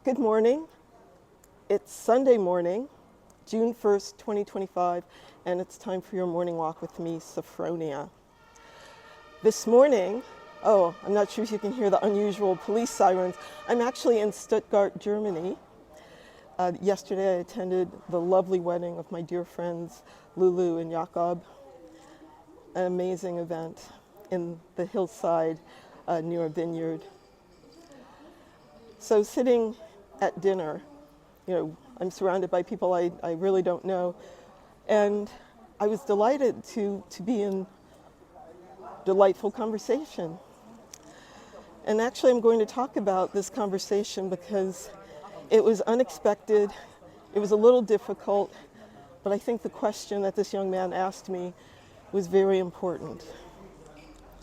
Good morning. It's Sunday morning, June 1st, 2025, and it's time for your morning walk with me, Sophfronia. This morning, I'm not sure if you can hear the unusual police sirens. I'm actually in Stuttgart, Germany. Yesterday I attended the lovely wedding of my dear friends Lulu and Jakob, an amazing event in the hillside near a vineyard. So sitting at dinner, I'm surrounded by people I really don't know, and I was delighted to be in delightful conversation. And actually I'm going to talk about this conversation because it was unexpected, it was a little difficult, but I think the question that this young man asked me was very important.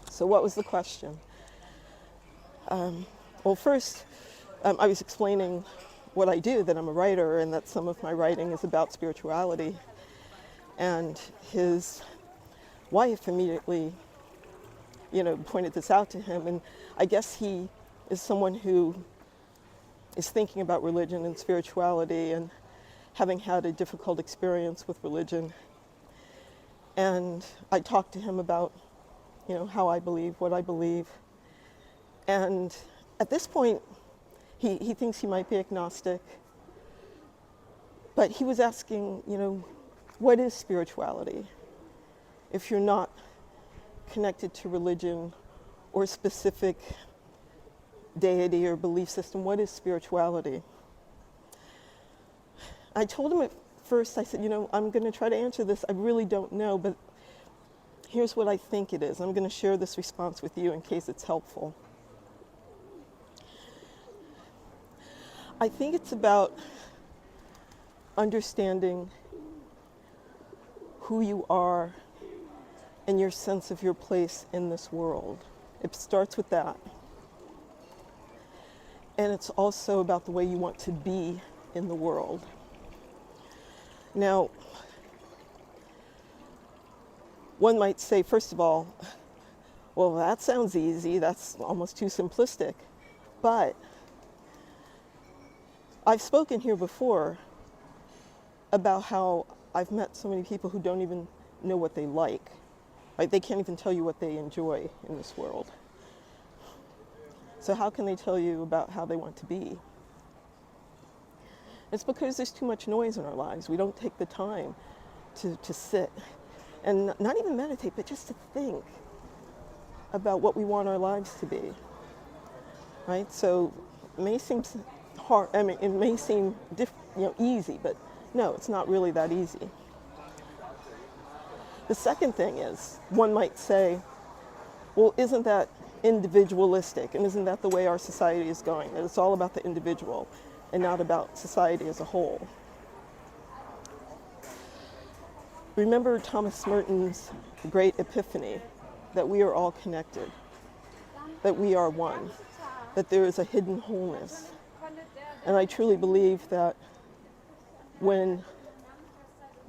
So what was the question? First, I was explaining what I do, that I'm a writer and that some of my writing is about spirituality. And his wife immediately, pointed this out to him. And I guess he is someone who is thinking about religion and spirituality and having had a difficult experience with religion. And I talked to him about, how I believe, what I believe. And at this point, he thinks he might be agnostic, but he was asking, what is spirituality? If you're not connected to religion or a specific deity or belief system, what is spirituality? I told him at first, I said, I'm going to try to answer this. I really don't know, but here's what I think it is. I'm going to share this response with you in case it's helpful. I think it's about understanding who you are and your sense of your place in this world. It starts with that. And it's also about the way you want to be in the world. Now, one might say, first of all, well, that sounds easy. That's almost too simplistic. But I've spoken here before about how I've met so many people who don't even know what they like. Right? They can't even tell you what they enjoy in this world. So how can they tell you about how they want to be? It's because there's too much noise in our lives. We don't take the time to sit and not even meditate, but just to think about what we want our lives to be. Right? So it may seem hard. I mean, it may seem easy, but no, it's not really that easy. The second thing is, one might say, well, isn't that individualistic? And isn't that the way our society is going? That it's all about the individual and not about society as a whole. Remember Thomas Merton's great epiphany, that we are all connected, that we are one, that there is a hidden wholeness. And I truly believe that when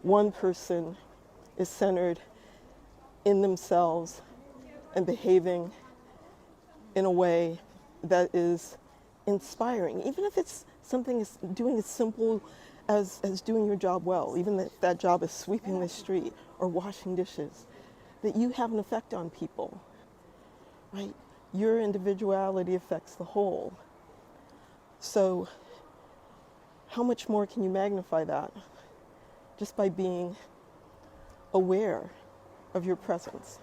one person is centered in themselves and behaving in a way that is inspiring, even if it's something is doing as simple as doing your job well, even if that job is sweeping the street or washing dishes, that you have an effect on people, right? Your individuality affects the whole. So how much more can you magnify that just by being aware of your presence?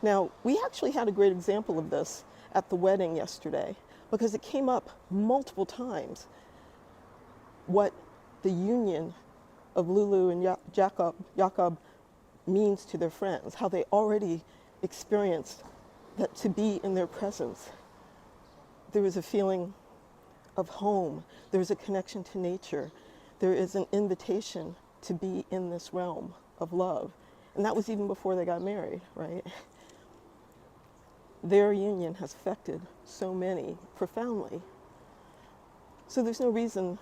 Now, we actually had a great example of this at the wedding yesterday because it came up multiple times what the union of Lulu and Jakob means to their friends, how they already experienced that to be in their presence. There was a feeling of home. There is a connection to nature. There is an invitation to be in this realm of love. And that was even before they got married, right? Their union has affected so many profoundly. So there's no reason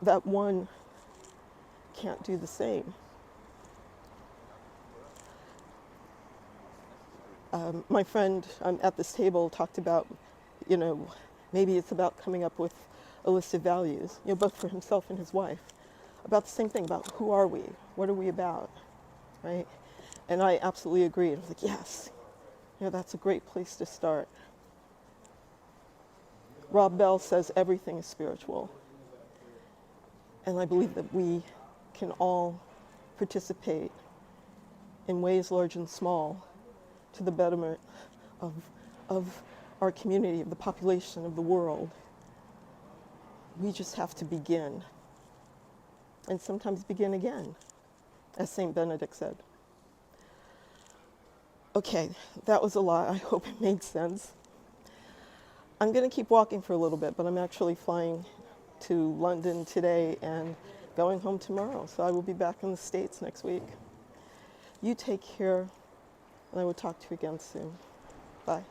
that one can't do the same. My friend at this table talked about, Maybe it's about coming up with a list of values, both for himself and his wife, about the same thing, about who are we, what are we about, right? And I absolutely agreed. I was like, yes, that's a great place to start. Rob Bell says everything is spiritual. And I believe that we can all participate in ways large and small to the betterment of our community, of the population, of the world. We just have to begin. And sometimes begin again, as St. Benedict said. Okay, that was a lot. I hope it made sense. I'm going to keep walking for a little bit, but I'm actually flying to London today and going home tomorrow. So I will be back in the States next week. You take care, and I will talk to you again soon. Bye.